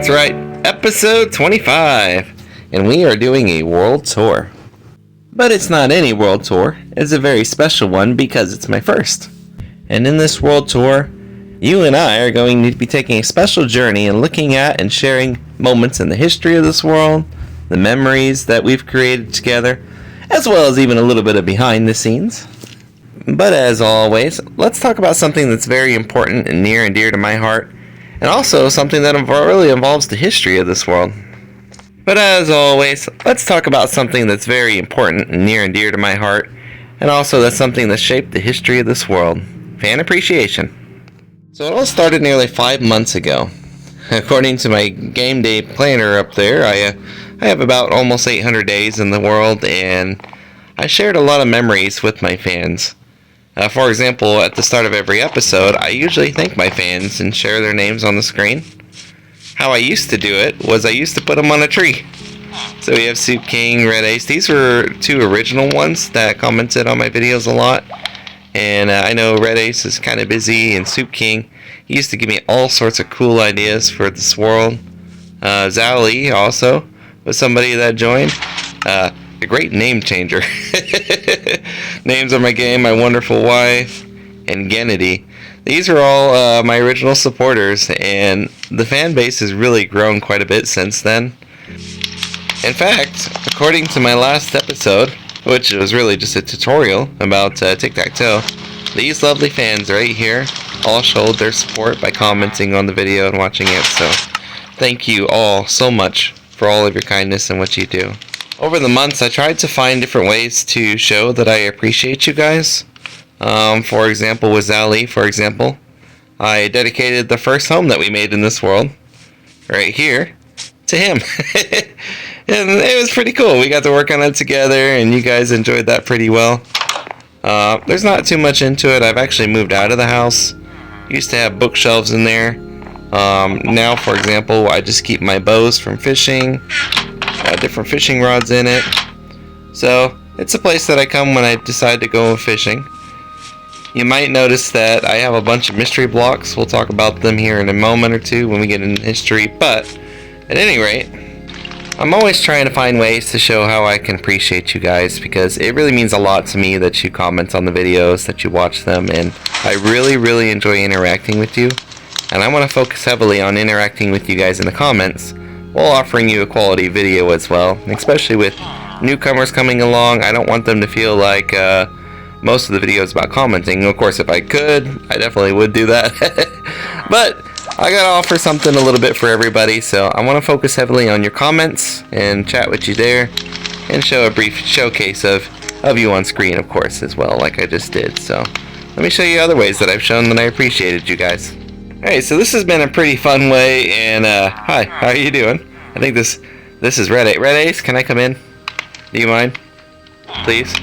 That's right, episode 25, and we are doing a world tour. But it's not any world tour, it's a very special one because it's my first. And in this world tour, you and I are going to be taking a special journey and looking at and sharing moments in the history of this world, the memories that we've created together, as well as even a little bit of behind the scenes. But as always, let's talk about something that's very important and near and dear to my heart, and also something that really involves the history of this world. But as always, let's talk about something that's very important and near and dear to my heart, and also that's something that shaped the history of this world. Fan appreciation. So it all started nearly 5 months ago. According to my game day planner up there, I have about almost 800 days in the world, and I shared a lot of memories with my fans. For example, at the start of every episode, I usually thank my fans and share their names on the screen. How I used to do it was I used to put them on a tree. So we have Soup King, Red Ace. These were two original ones that commented on my videos a lot. And I know Red Ace is kind of busy, and Soup King, he used to give me all sorts of cool ideas for this world. Zali also was somebody that joined. A great name changer. Names of my game, My Wonderful Wife, and Gennady. These are all my original supporters, and the fan base has really grown quite a bit since then. In fact, according to my last episode, which was really just a tutorial about tic-tac-toe, these lovely fans right here all showed their support by commenting on the video and watching it, so thank you all so much for all of your kindness and what you do. Over the months, I tried to find different ways to show that I appreciate you guys. For example, with Zali, for example, I dedicated the first home that we made in this world, right here, to him. And it was pretty cool. We got to work on it together, and you guys enjoyed that pretty well. There's not too much into it. I've actually moved out of the house. Used to have bookshelves in there. Now, for example, I just keep my bows from fishing. Different fishing rods in it. So it's a place that I come when I decide to go fishing. You might notice that I have a bunch of mystery blocks. We'll talk about them here in a moment or two when we get into history. But at any rate, I'm always trying to find ways to show how I can appreciate you guys, because it really means a lot to me that you comment on the videos, that you watch them, and I really enjoy interacting with you. And I want to focus heavily on interacting with you guys in the comments, while offering you a quality video as well, especially with newcomers coming along. I don't want them to feel like most of the videos about commenting. Of course, if I could, I definitely would do that. But I gotta offer something a little bit for everybody, so I want to focus heavily on your comments and chat with you there, and show a brief showcase of you on screen, of course, as well, like I just did. So let me show you other ways that I've shown that I appreciated you guys. Alright, so this has been a pretty fun way, and hi, how are you doing? I think this is Red Ace. Red Ace, can I come in? Do you mind? Please?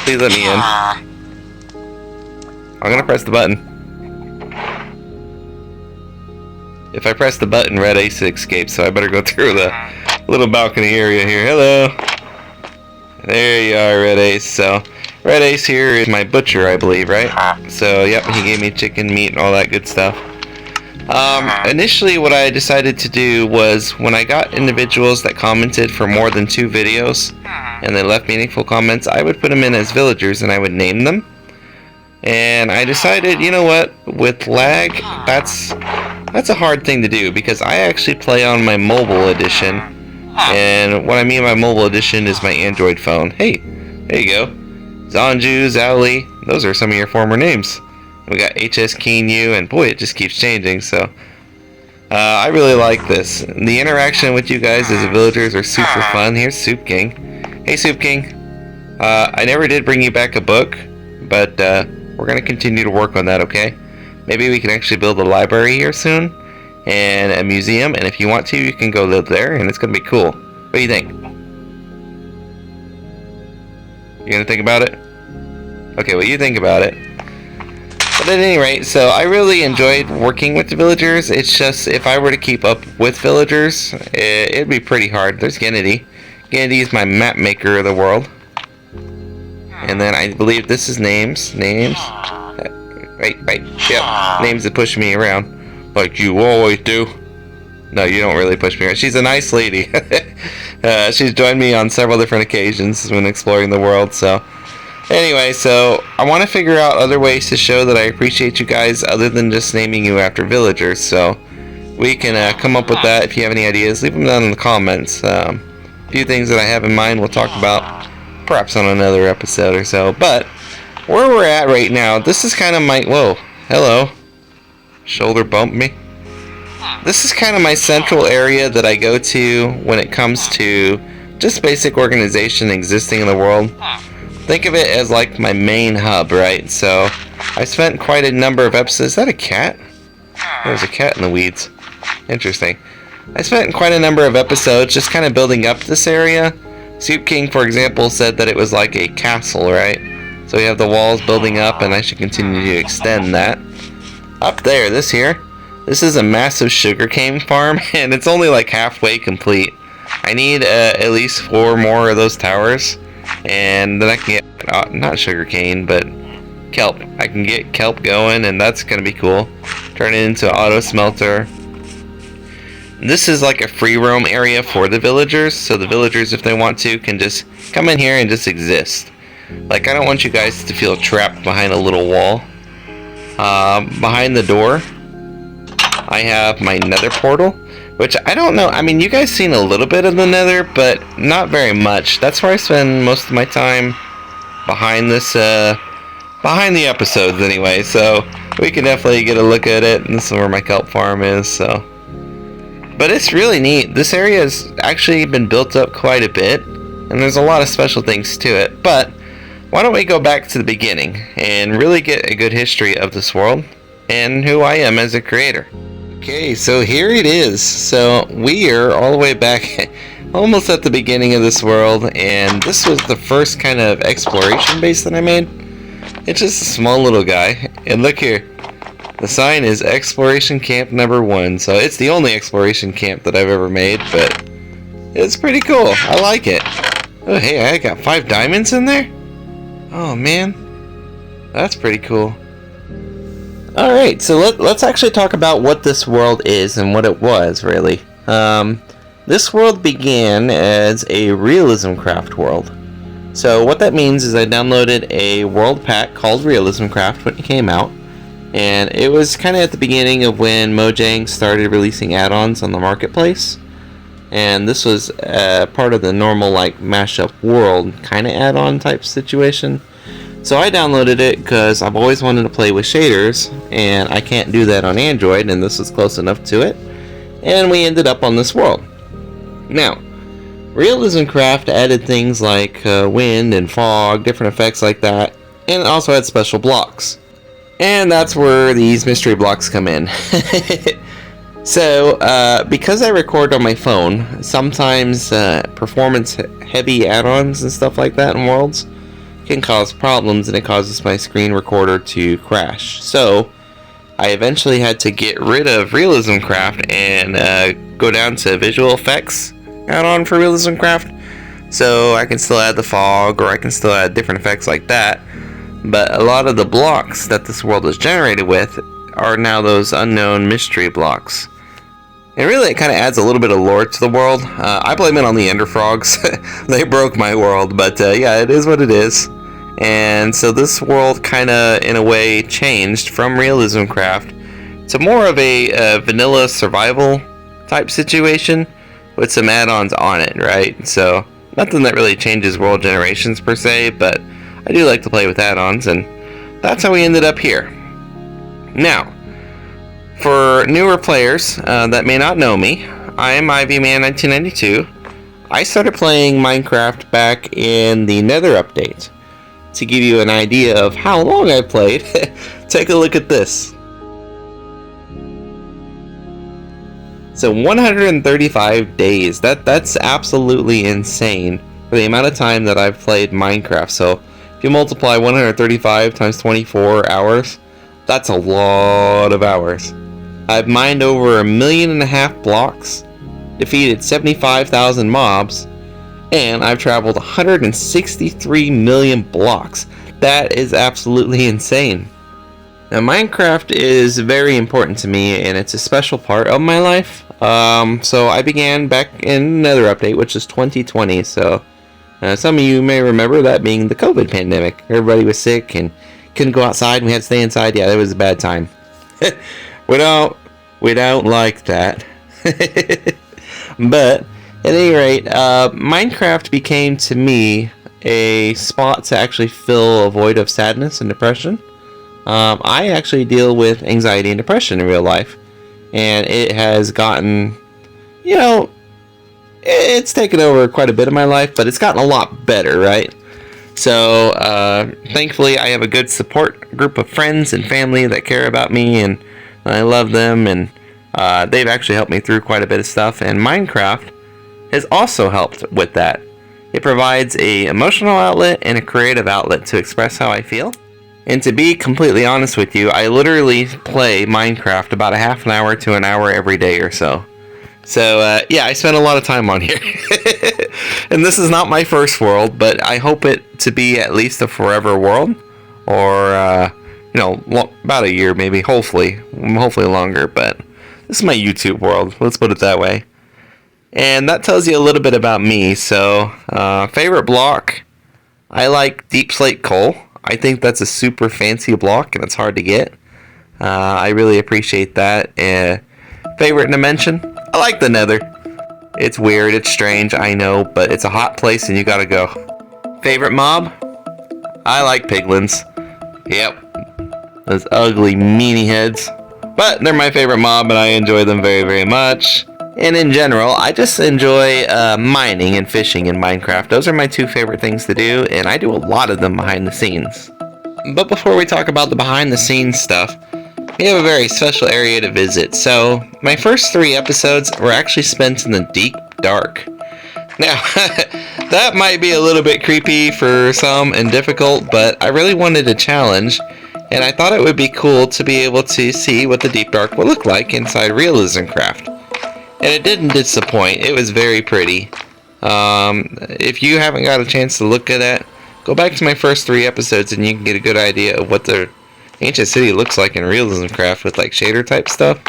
Please let me in. I'm gonna press the button. If I press the button, Red Ace escapes, so I better go through the little balcony area here. Hello! There you are, Red Ace. So Red Ace here is my butcher, I believe, right? So, yep, he gave me chicken, meat, and all that good stuff. Initially, what I decided to do was, when I got individuals that commented for more than 2 videos, and they left meaningful comments, I would put them in as villagers, and I would name them. And I decided, you know what, with lag, that's a hard thing to do, because I actually play on my mobile edition, and what I mean by mobile edition is my Android phone. Hey, there you go. Zanju, Zali, those are some of your former names. We got HS Keen U, and boy, it just keeps changing, so I really like this. The interaction with you guys as villagers are super fun. Here's Soup King. Hey, Soup King. I never did bring you back a book, but we're going to continue to work on that, okay? Maybe we can actually build a library here soon, and a museum, and if you want to, you can go live there, and it's going to be cool. What do you think? You gonna think about it? Okay, well, you think about it. But at any rate, so I really enjoyed working with the villagers. It's just, if I were to keep up with villagers, it'd be pretty hard. There's Gennady. Gennady is my map maker of the world. And then I believe this is names. Names. Right. Yep. Names that push me around. Like you always do. No, you don't really push me around. She's a nice lady. She's joined me on several different occasions when exploring the world, so... Anyway, so I want to figure out other ways to show that I appreciate you guys other than just naming you after villagers, so... We can come up with that. If you have any ideas, leave them down in the comments. A few things that I have in mind we'll talk about perhaps on another episode or so, but... Where we're at right now, this is kind of my... Whoa, hello. Shoulder bumped me. This is kind of my central area that I go to when it comes to just basic organization existing in the world. Think of it as like my main hub, right? So I spent quite a number of episodes. Is that a cat? There's a cat in the weeds. Interesting. I spent quite a number of episodes just kind of building up this area. Soup King, for example, said that it was like a castle, right? So we have the walls building up, and I should continue to extend that. Up there, this is a massive sugarcane farm, and it's only like halfway complete. I need at least 4 more of those towers, and then I can get, not sugarcane, but kelp. I can get kelp going, and that's going to be cool. Turn it into an auto smelter. This is like a free roam area for the villagers, so the villagers, if they want to, can just come in here and just exist. Like, I don't want you guys to feel trapped behind a little wall. Behind the door, I have my Nether portal, which I don't know. I mean, you guys seen a little bit of the Nether, but not very much. That's where I spend most of my time behind this, behind the episodes anyway. So we can definitely get a look at it. And this is where my kelp farm is. So, but it's really neat. This area has actually been built up quite a bit, and there's a lot of special things to it. But why don't we go back to the beginning and really get a good history of this world and who I am as a creator. Okay, so here it is. So we are all the way back almost at the beginning of this world, and this was the first kind of exploration base that I made. It's just a small little guy, and look here. The sign is Exploration Camp Number 1, so it's the only exploration camp that I've ever made, but it's pretty cool. I like it. Oh, hey, I got 5 diamonds in there? Oh man, that's pretty cool. Alright, so let's actually talk about what this world is and what it was, really. This world began as a Realismcraft world. So what that means is I downloaded a world pack called Realismcraft when it came out. And it was kind of at the beginning of when Mojang started releasing add-ons on the marketplace. And this was part of the normal like mashup world kind of add-on type situation. So I downloaded it because I've always wanted to play with shaders, and I can't do that on Android, and this was close enough to it. And we ended up on this world. Now, Realismcraft added things like wind and fog, different effects like that, and it also had special blocks. And that's where these mystery blocks come in. So, because I record on my phone, sometimes performance-heavy add-ons and stuff like that in Worlds can cause problems, and it causes my screen recorder to crash. So, I eventually had to get rid of Realismcraft and go down to Visual Effects add-on for Realismcraft. So, I can still add the fog, or I can still add different effects like that. But a lot of the blocks that this world is generated with are now those unknown mystery blocks. And really, it kind of adds a little bit of lore to the world. I blame it on the Ender Frogs. They broke my world, but yeah, it is what it is. And so this world kind of, in a way, changed from Realismcraft to more of a vanilla survival type situation with some add-ons on it, right? So, nothing that really changes world generations per se, but I do like to play with add-ons, and that's how we ended up here. Now, for newer players that may not know me, I am Ivyman1992. I started playing Minecraft back in the Nether update. To give you an idea of how long I've played, take a look at this. So 135 days. That's absolutely insane for the amount of time that I've played Minecraft. So if you multiply 135 times 24 hours, that's a lot of hours. I've mined over 1.5 million blocks, defeated 75,000 mobs, and I've traveled 163 million blocks. That is absolutely insane. Now, Minecraft is very important to me, and it's a special part of my life. So I began back in Nether update, which is 2020. So some of you may remember that being the COVID pandemic. Everybody was sick and couldn't go outside, and we had to stay inside. Yeah, that was a bad time. we don't like that. But at any rate, Minecraft became to me a spot to actually fill a void of sadness and depression. I actually deal with anxiety and depression in real life, and it has gotten, it's taken over quite a bit of my life, but it's gotten a lot better, right? So thankfully I have a good support group of friends and family that care about me, and I love them, and they've actually helped me through quite a bit of stuff, and Minecraft has also helped with that. It provides an emotional outlet and a creative outlet to express how I feel. And to be completely honest with you, I literally play Minecraft about a half an hour to an hour every day or so. So, yeah, I spend a lot of time on here. And this is not my first world, but I hope it to be at least a forever world. Or, about a year maybe, hopefully longer. But this is my YouTube world, let's put it that way. And that tells you a little bit about me. So, favorite block, I like deep slate coal. I think that's a super fancy block, and it's hard to get. I really appreciate that. Favorite dimension, I like the Nether. It's weird, it's strange, I know, but it's a hot place and you gotta go. Favorite mob, I like piglins. Yep, those ugly meanie heads. But they're my favorite mob, and I enjoy them very, very much. And in general, I just enjoy mining and fishing in Minecraft. Those are my two favorite things to do, and I do a lot of them behind the scenes. But before we talk about the behind the scenes stuff, we have a very special area to visit. So, my first 3 episodes were actually spent in the deep dark. Now, that might be a little bit creepy for some and difficult, but I really wanted a challenge, and I thought it would be cool to be able to see what the deep dark would look like inside Realismcraft. And it didn't disappoint. It was very pretty. If you haven't got a chance to look at it, go back to my first 3 episodes and you can get a good idea of what the ancient city looks like in Realismcraft with like shader type stuff.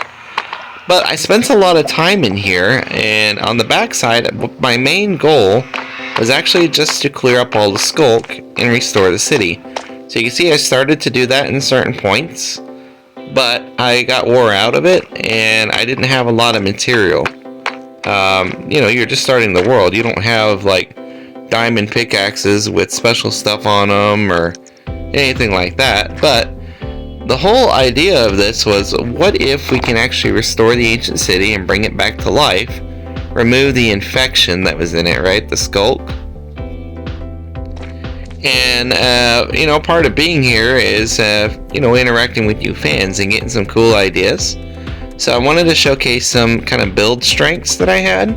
But I spent a lot of time in here, and on the backside, my main goal was actually just to clear up all the skulk and restore the city. So you can see I started to do that in certain points, but I got wore out of it, and I didn't have a lot of material. You're just starting the world. You don't have like diamond pickaxes with special stuff on them or anything like that. But the whole idea of this was, what if we can actually restore the ancient city and bring it back to life, remove the infection that was in it, right? The skulk. And, part of being here is, interacting with you fans and getting some cool ideas. So I wanted to showcase some kind of build strengths that I had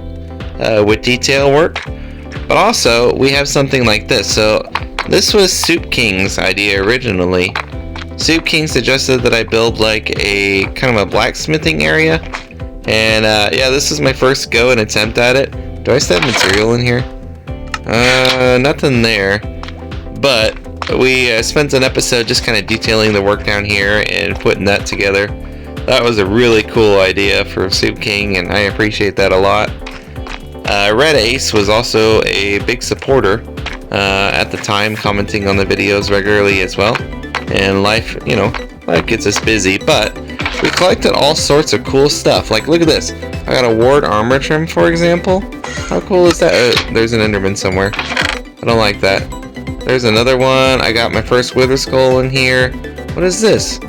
with detail work. But also, we have something like this. So this was Soup King's idea originally. Soup King suggested that I build like a kind of a blacksmithing area. And, this is my first go and attempt at it. Do I still have material in here? Nothing there. But we spent an episode just kind of detailing the work down here and putting that together. That was a really cool idea for Soup King, and I appreciate that a lot. Red Ace was also a big supporter at the time, commenting on the videos regularly as well. And life gets us busy, but we collected all sorts of cool stuff. Like, look at this. I got a ward armor trim, for example. How cool is that? There's an Enderman somewhere. I don't like that. There's another one. I got my first Wither Skull in here. What is this?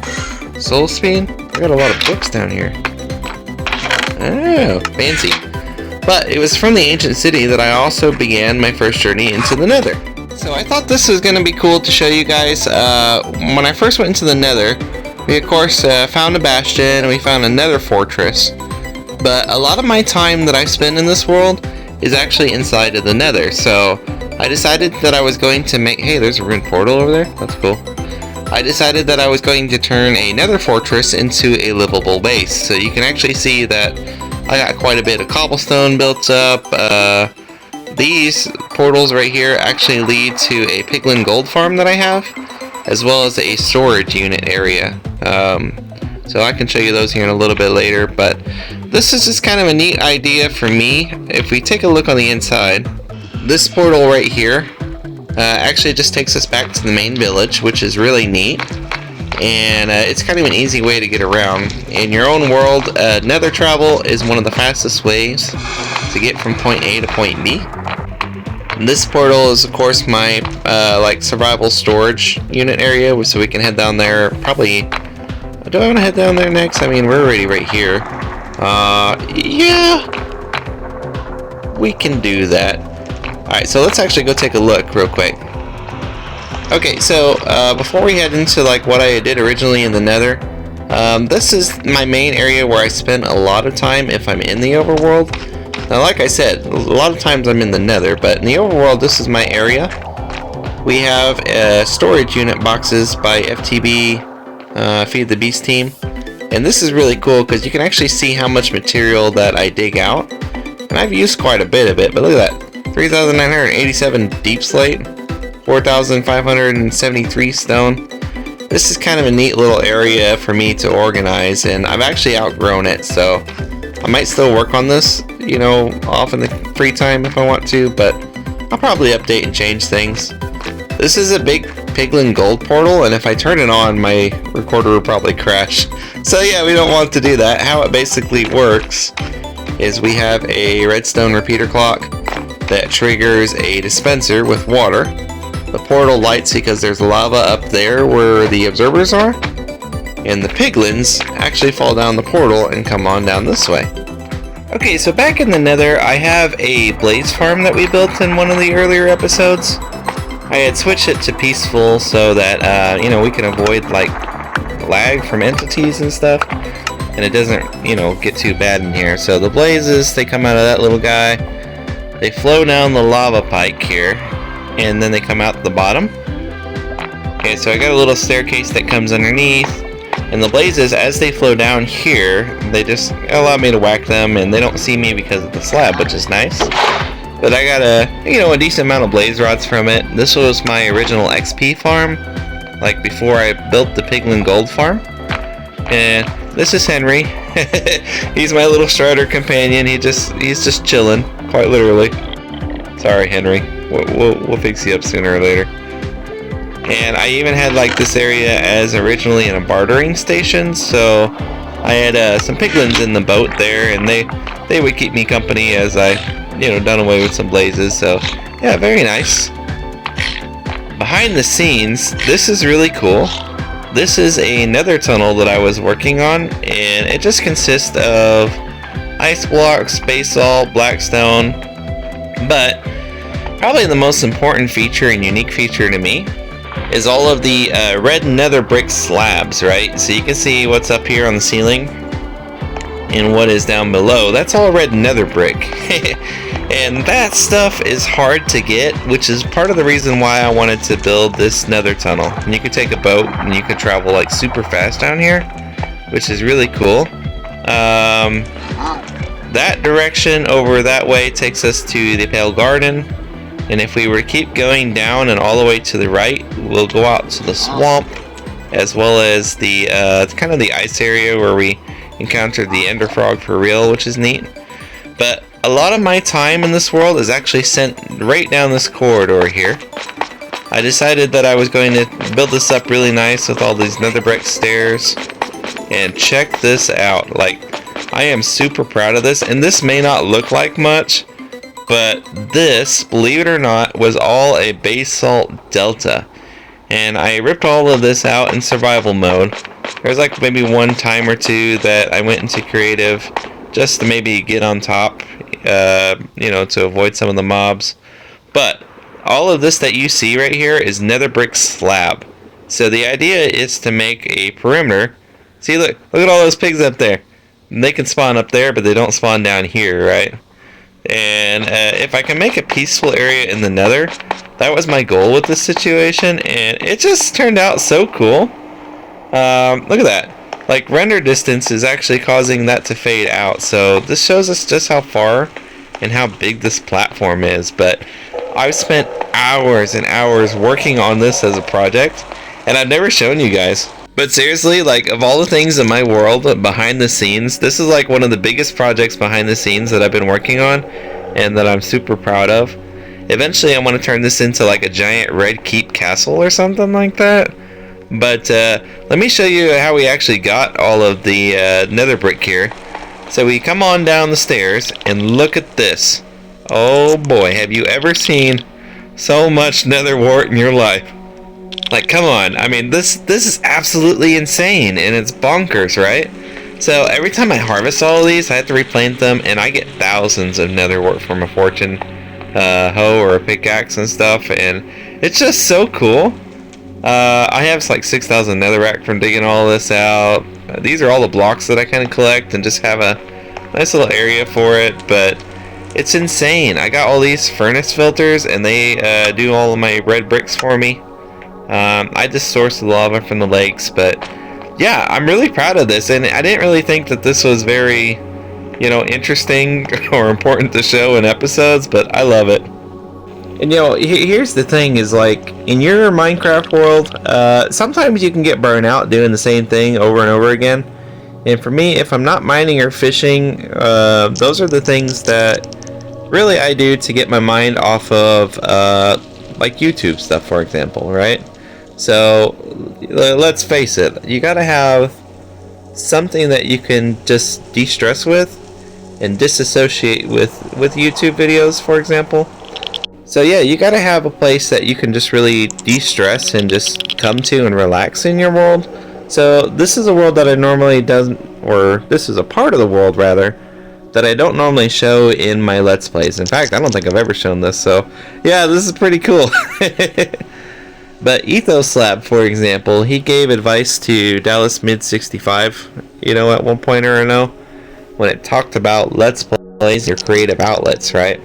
Soul Speed? I got a lot of books down here. Oh, fancy. But it was from the ancient city that I also began my first journey into the Nether. So I thought this was going to be cool to show you guys. When I first went into the Nether, we of course found a bastion and we found a Nether fortress. But a lot of my time that I spend in this world is actually inside of the Nether. So I decided that I was going to make... Hey, there's a ruined portal over there. That's cool. I decided that I was going to turn a Nether fortress into a livable base. So you can actually see that I got quite a bit of cobblestone built up. These portals right here actually lead to a piglin gold farm that I have, as well as a storage unit area. So I can show you those here in a little bit later, but this is just kind of a neat idea for me. If we take a look on the inside, this portal right here actually just takes us back to the main village, which is really neat. And it's kind of an easy way to get around. In your own world, nether travel is one of the fastest ways to get from point A to point B. And this portal is, of course, my like survival storage unit area, so we can head down there. Probably, do I want to head down there next? I mean, we're already right here. Yeah, we can do that. Alright, so let's actually go take a look real quick. Okay, so before we head into like what I did originally in the Nether, this is my main area where I spend a lot of time if I'm in the Overworld. Now, like I said, a lot of times I'm in the Nether, but in the Overworld, this is my area. We have storage unit boxes by FTB, Feed the Beast team, and this is really cool because you can actually see how much material that I dig out, and I've used quite a bit of it. But look at that. 3,987 deep slate, 4,573 stone. This is kind of a neat little area for me to organize, and I've actually outgrown it, so I might still work on this, you know, off in the free time if I want to, but I'll probably update and change things. This is a big piglin gold portal, and if I turn it on, my recorder will probably crash. So yeah, we don't want to do that. How it basically works is we have a redstone repeater clock that triggers a dispenser with water. The portal lights because there's lava up there where the observers are, and the piglins actually fall down the portal and come on down this way. Okay, so back in the Nether, I have a blaze farm that we built in one of the earlier episodes. I had switched it to peaceful so that you know, we can avoid like lag from entities and stuff, and it doesn't, you know, get too bad in here. So the blazes, they come out of that little guy. They flow down the lava pike here, and then they come out the bottom. Okay, so I got a little staircase that comes underneath, and the blazes, as they flow down here, they just allow me to whack them, and they don't see me because of the slab, which is nice. But I got a decent amount of blaze rods from it. This was my original XP farm, like before I built the piglin gold farm. And this is Henry. He's my little strider companion. He's just chilling, quite literally. Sorry, Henry. We'll fix you up sooner or later. And I even had like this area as originally in a bartering station, so I had some piglins in the boat there, and they would keep me company as I, you know, done away with some blazes. So yeah, very nice. Behind the scenes, this is really cool. This is a nether tunnel that I was working on, and it just consists of ice blocks, basalt, blackstone, but probably the most important feature and unique feature to me is all of the red nether brick slabs, right? So you can see what's up here on the ceiling and what is down below. That's all red nether brick. And that stuff is hard to get, which is part of the reason why I wanted to build this nether tunnel. And you could take a boat and you could travel like super fast down here, which is really cool. That direction over that way takes us to the Pale Garden. And if we were to keep going down and all the way to the right, we'll go out to the swamp, as well as the kind of the ice area where we encountered the Ender Frog for real, which is neat. But a lot of my time in this world is actually sent right down this corridor here. I decided that I was going to build this up really nice with all these nether brick stairs. And check this out. Like, I am super proud of this, and this may not look like much, but this, believe it or not, was all a basalt delta. And I ripped all of this out in survival mode. There's like maybe one time or two that I went into creative just to maybe get on top, you know, to avoid some of the mobs. But all of this that you see right here is nether brick slab. So the idea is to make a perimeter. See, look at all those pigs up there. They can spawn up there, but they don't spawn down here, right? And if I can make a peaceful area in the nether, that was my goal with this situation, and it just turned out so cool. Look at that. Like, render distance is actually causing that to fade out, so this shows us just how far and how big this platform is. But I've spent hours and hours working on this as a project, and I've never shown you guys. But seriously, like, of all the things in my world behind the scenes, this is like one of the biggest projects behind the scenes that I've been working on and that I'm super proud of. Eventually I want to turn this into like a giant red keep castle or something like that. But let me show you how we actually got all of the nether brick here. So we come on down the stairs and look at this. Oh boy, have you ever seen so much nether wart in your life? Like, come on. I mean, this is absolutely insane, and it's bonkers, right? So every time I harvest all of these, I have to replant them, and I get thousands of nether wart from a fortune hoe or a pickaxe and stuff, and it's just so cool. I have like 6,000 netherrack from digging all this out. These are all the blocks that I kind of collect and just have a nice little area for it, but it's insane. I got all these furnace filters, and they do all of my red bricks for me. I just sourced the lava from the lakes, but yeah, I'm really proud of this, and I didn't really think that this was very, you know, interesting or important to show in episodes, but I love it. And you know, here's the thing is, like, in your Minecraft world, sometimes you can get burnt out doing the same thing over and over again. And for me, if I'm not mining or fishing, those are the things that really I do to get my mind off of, like YouTube stuff, for example, right? So let's face it, you gotta have something that you can just de-stress with and disassociate with YouTube videos, for example. So yeah, you gotta have a place that you can just really de-stress and just come to and relax in your world. So this is a world that I normally doesn't, or this is a part of the world rather, that I don't normally show in my Let's Plays. In fact, I don't think I've ever shown this, so yeah, this is pretty cool. But Ethoslab, for example, he gave advice to Dallas Mid65, you know, at one point or another, when it talked about Let's Plays or creative outlets, right?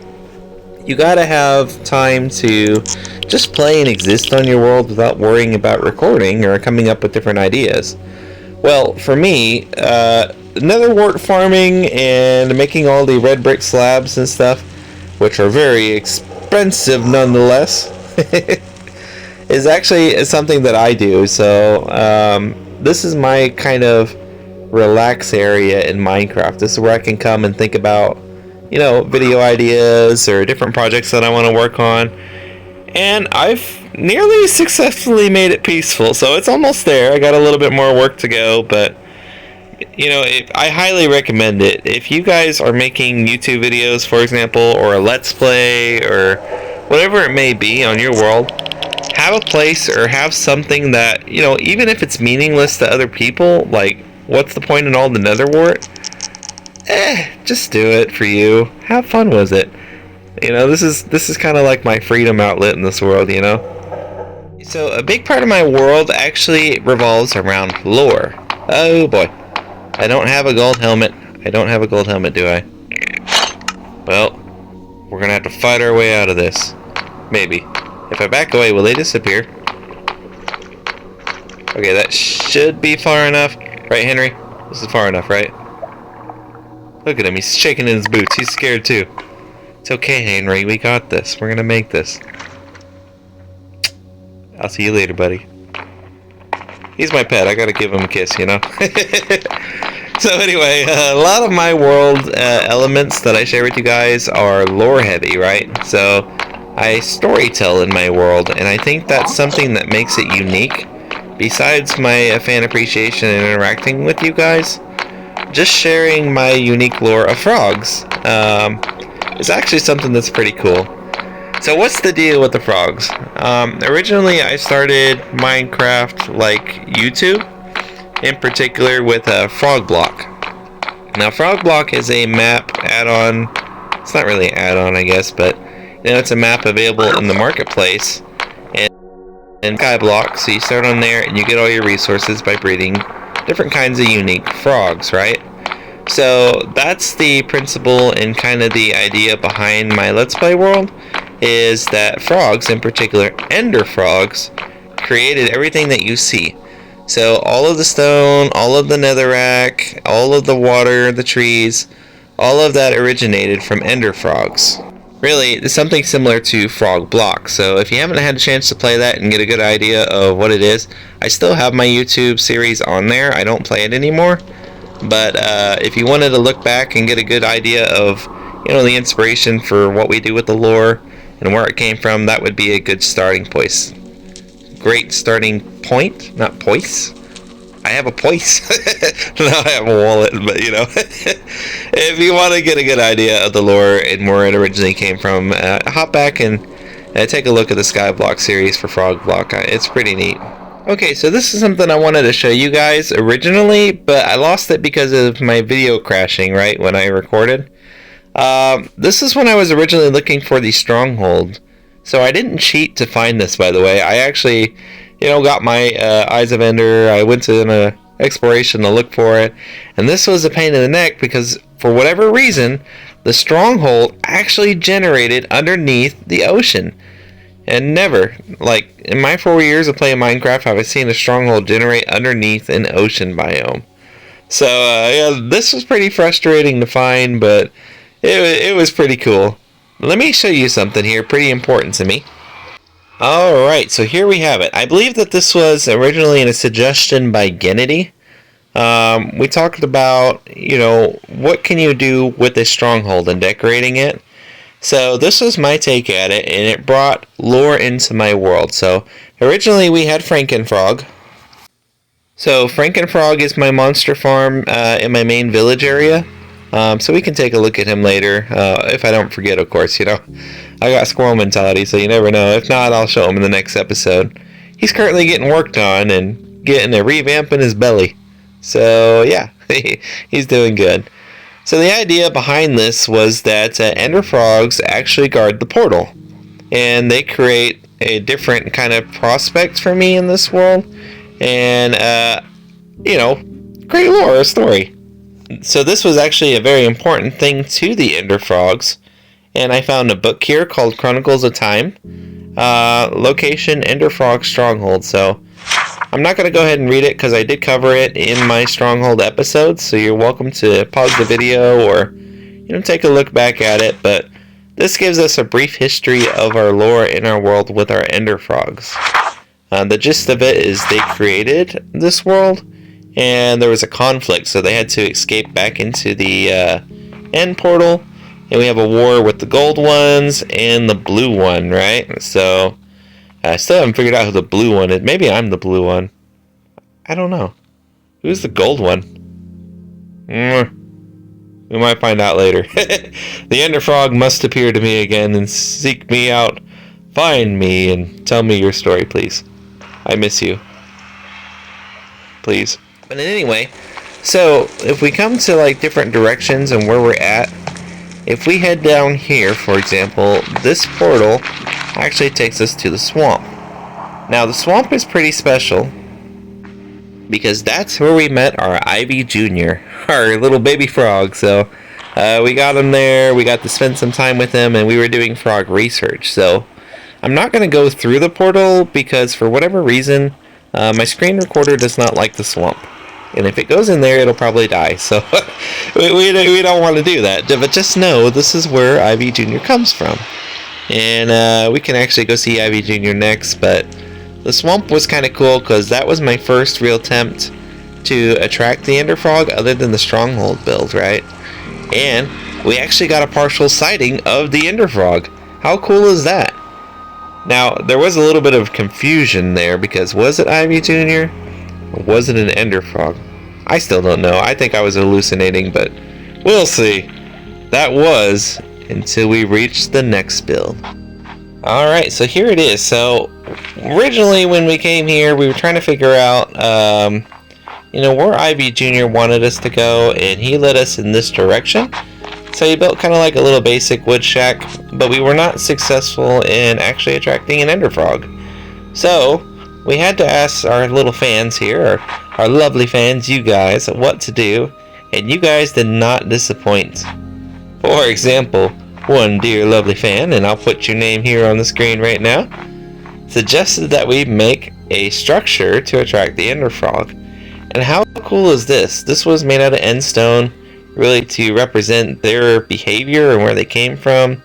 You gotta have time to just play and exist on your world without worrying about recording or coming up with different ideas. Well, for me, nether wart farming and making all the red brick slabs and stuff, which are very expensive nonetheless, is actually something that I do. So this is my kind of relax area in Minecraft. This is where I can come and think about, you know, video ideas or different projects that I want to work on. And I've nearly successfully made it peaceful, so it's almost there. I got a little bit more work to go, but you know, I highly recommend it. If you guys are making YouTube videos, for example, or a Let's Play, or whatever it may be on your world, have a place or have something that, you know, even if it's meaningless to other people, like, what's the point in all the nether wart? Just do it for you. Have fun with it. You know, this is kind of like my freedom outlet in this world, you know? So, a big part of my world actually revolves around lore. Oh boy. I don't have a gold helmet. I don't have a gold helmet, do I? Well, we're gonna have to fight our way out of this. Maybe. If I back away, will they disappear? Okay, that should be far enough. Right, Henry? This is far enough, right? Look at him, he's shaking in his boots. He's scared too. It's okay, Henry. We got this. We're gonna make this. I'll see you later, buddy. He's my pet. I gotta give him a kiss, you know? So anyway, a lot of my world elements that I share with you guys are lore heavy, right? So I storytell in my world, and I think that's something that makes it unique. Besides my fan appreciation and interacting with you guys, just sharing my unique lore of frogs is actually something that's pretty cool. So what's the deal with the frogs? Originally I started Minecraft like YouTube, in particular with a frog block. Now frog block is a map add-on. It's not really an add-on, I guess, but you know, it's a map available in the marketplace, and sky block, so you start on there and you get all your resources by breeding different kinds of unique frogs, right? So that's the principle and kind of the idea behind my Let's Play world, is that frogs, in particular ender frogs, created everything that you see. So all of the stone, all of the netherrack, all of the water, the trees, all of that originated from ender frogs. Really, it's something similar to Frog Block. So if you haven't had a chance to play that and get a good idea of what it is, I still have my YouTube series on there. I don't play it anymore. But if you wanted to look back and get a good idea of, the inspiration for what we do with the lore and where it came from, that would be a good starting place. Great starting point, not poise. I have a poise. No, I have a wallet, but if you want to get a good idea of the lore and where it originally came from, hop back and take a look at the Skyblock series for Frog Block. It's pretty neat. Okay, so this is something I wanted to show you guys originally, but I lost it because of my video crashing, right, when I recorded. This is when I was originally looking for the stronghold. So I didn't cheat to find this, by the way. I actually, got my Eyes of Ender. I went to an exploration to look for it. And this was a pain in the neck because, for whatever reason, the stronghold actually generated underneath the ocean. And never, like, in my 4 years of playing Minecraft, have I seen a stronghold generate underneath an ocean biome. So, yeah, this was pretty frustrating to find, but it was pretty cool. Let me show you something here, pretty important to me. Alright, so here we have it. I believe that this was originally a suggestion by Gennady. We talked about, what can you do with this stronghold and decorating it. So this was my take at it, and it brought lore into my world. So originally we had Frankenfrog. So Frankenfrog is my monster farm in my main village area. So we can take a look at him later, if I don't forget, of course, I got squirrel mentality, so you never know. If not, I'll show him in the next episode. He's currently getting worked on and getting a revamp in his belly. So, yeah, he's doing good. So the idea behind this was that ender frogs actually guard the portal. And they create a different kind of prospect for me in this world. And, great lore, a story. So this was actually a very important thing to the ender frogs. And I found a book here called Chronicles of Time. Location Ender Frog Stronghold. So I'm not going to go ahead and read it because I did cover it in my Stronghold episode. So you're welcome to pause the video or take a look back at it. But this gives us a brief history of our lore in our world with our ender frogs. The gist of it is they created this world and there was a conflict. So they had to escape back into the end portal. And we have a war with the gold ones and the blue one, right? So, I still haven't figured out who the blue one is. Maybe I'm the blue one. I don't know. Who's the gold one? We might find out later. The Ender Frog must appear to me again and seek me out. Find me and tell me your story, please. I miss you. Please. But anyway, so if we come to different directions and where we're at, if we head down here, for example, this portal actually takes us to the swamp. Now, the swamp is pretty special because that's where we met our Ivy Jr., our little baby frog. So, we got him there, we got to spend some time with him, and we were doing frog research. So, I'm not going to go through the portal because for whatever reason, my screen recorder does not like the swamp. And if it goes in there, it'll probably die. So we don't want to do that. But just know this is where Ivy Jr. comes from. And we can actually go see Ivy Jr. next. But the swamp was kind of cool because that was my first real attempt to attract the ender frog other than the stronghold build, right? And we actually got a partial sighting of the ender frog. How cool is that? Now, there was a little bit of confusion there because was it Ivy Jr.? Or was it an ender frog? I still don't know. I think I was hallucinating, but we'll see. That was until we reached the next build. Alright, so here it is. So, originally when we came here, we were trying to figure out, where Ivy Jr. wanted us to go, and he led us in this direction. So he built kind of like a little basic wood shack, but we were not successful in actually attracting an ender frog. So, we had to ask our little fans here, our lovely fans, you guys, what to do, and you guys did not disappoint. For example, one dear lovely fan, and I'll put your name here on the screen right now, suggested that we make a structure to attract the ender frog. And how cool is this? This was made out of end stone, really to represent their behavior and where they came from.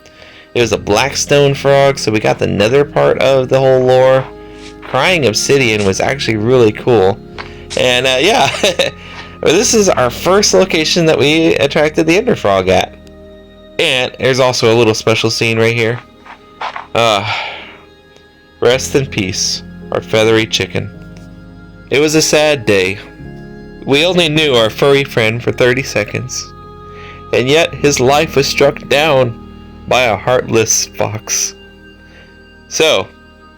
There's a blackstone frog, so we got the nether part of the whole lore. Crying obsidian was actually really cool. And yeah, this is our first location that we attracted the ender frog at. And there's also a little special scene right here. Rest in peace, our feathery chicken. It was a sad day. We only knew our furry friend for 30 seconds. And yet his life was struck down by a heartless fox. So,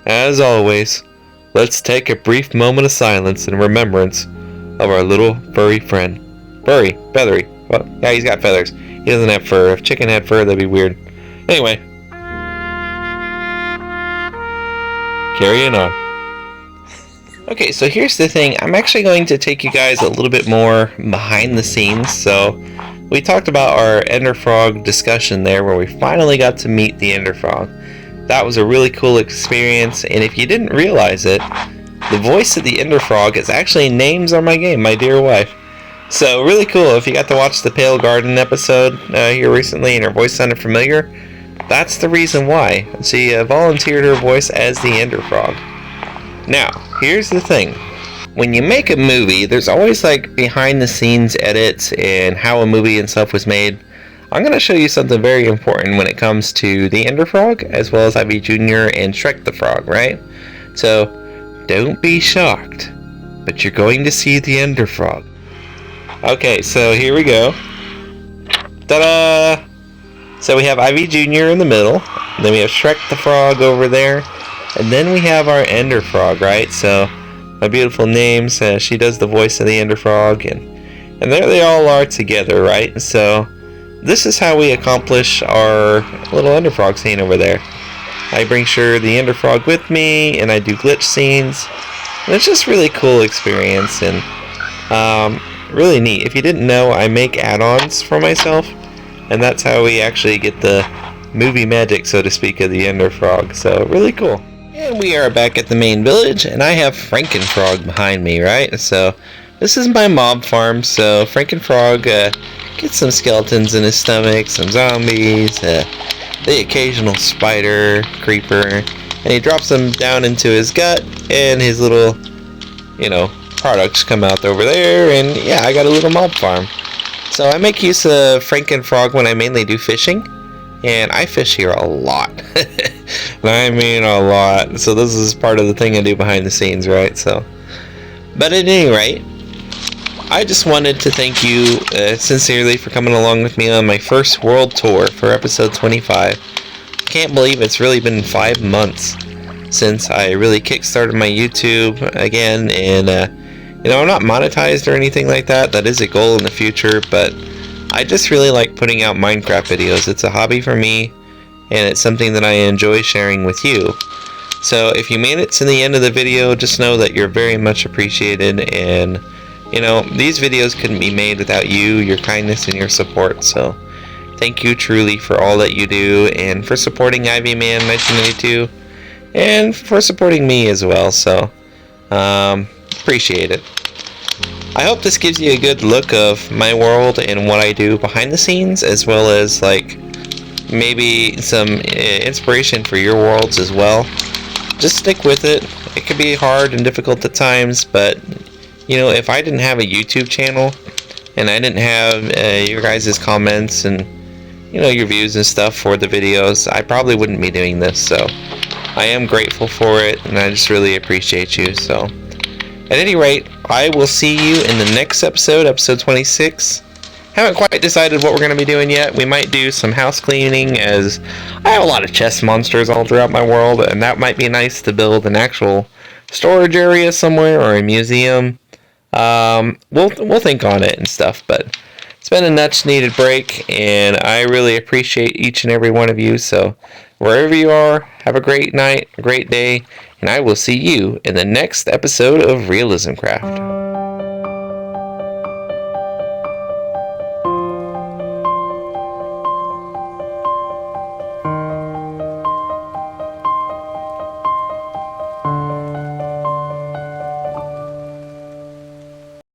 as always, let's take a brief moment of silence in remembrance of our little furry friend. Furry, feathery. Well, yeah, he's got feathers. He doesn't have fur. If chicken had fur, that'd be weird. Anyway. Carrying on. Okay, so here's the thing. I'm actually going to take you guys a little bit more behind the scenes. So, we talked about our ender frog discussion there where we finally got to meet the ender frog. That was a really cool experience, and if you didn't realize it, the voice of the ender frog is actually names on my game, My Dear Wife. So, really cool. If you got to watch the Pale Garden episode here recently and her voice sounded familiar, that's the reason why. She volunteered her voice as the ender frog. Now, here's the thing. When you make a movie, there's always like behind the scenes edits and how a movie and stuff was made. I'm going to show you something very important when it comes to the ender frog, as well as Ivy Jr. and Shrek the Frog, right? So, don't be shocked, but you're going to see the ender frog. Okay, so here we go. Ta-da! So we have Ivy Jr. in the middle, then we have Shrek the Frog over there, and then we have our ender frog, right? So, my beautiful names, she does the voice of the ender frog, and there they all are together, right? So, this is how we accomplish our little ender frog scene over there. I bring the ender frog with me, and I do glitch scenes. And it's just really cool experience, and really neat. If you didn't know, I make add-ons for myself, and that's how we actually get the movie magic, so to speak, of the ender frog. So, really cool. And we are back at the main village, and I have Frankenfrog behind me, right? So, this is my mob farm, so Frankenfrog gets some skeletons in his stomach, some zombies, the occasional spider, creeper, and he drops them down into his gut, and his little, products come out over there, and yeah, I got a little mob farm. So I make use of Frankenfrog when I mainly do fishing, and I fish here a lot. I mean a lot. So this is part of the thing I do behind the scenes, right? So, but at any rate, I just wanted to thank you sincerely for coming along with me on my first world tour for episode 25. Can't believe it's really been 5 months since I really kickstarted my YouTube again, and I'm not monetized or anything like that. That is a goal in the future, but I just really like putting out Minecraft videos. It's a hobby for me, and it's something that I enjoy sharing with you. So if you made it to the end of the video, just know that you're very much appreciated, and these videos couldn't be made without you, your kindness, and your support. So thank you truly for all that you do, and for supporting Ivy Man 1992, and for supporting me as well. So appreciate it. I hope this gives you a good look of my world and what I do behind the scenes, as well as maybe some inspiration for your worlds as well. Just stick with it. It can be hard and difficult at times, but if I didn't have a YouTube channel and I didn't have your guys' comments and your views and stuff for the videos, I probably wouldn't be doing this. So I am grateful for it, and I just really appreciate you. So at any rate, I will see you in the next episode, episode 26. Haven't quite decided what we're going to be doing yet. We might do some house cleaning, as I have a lot of chest monsters all throughout my world, and that might be nice to build an actual storage area somewhere or a museum. We'll think on it and stuff, but it's been a much needed break, and I really appreciate each and every one of you. So wherever you are, have a great night, a great day, and I will see you in the next episode of Realismcraft.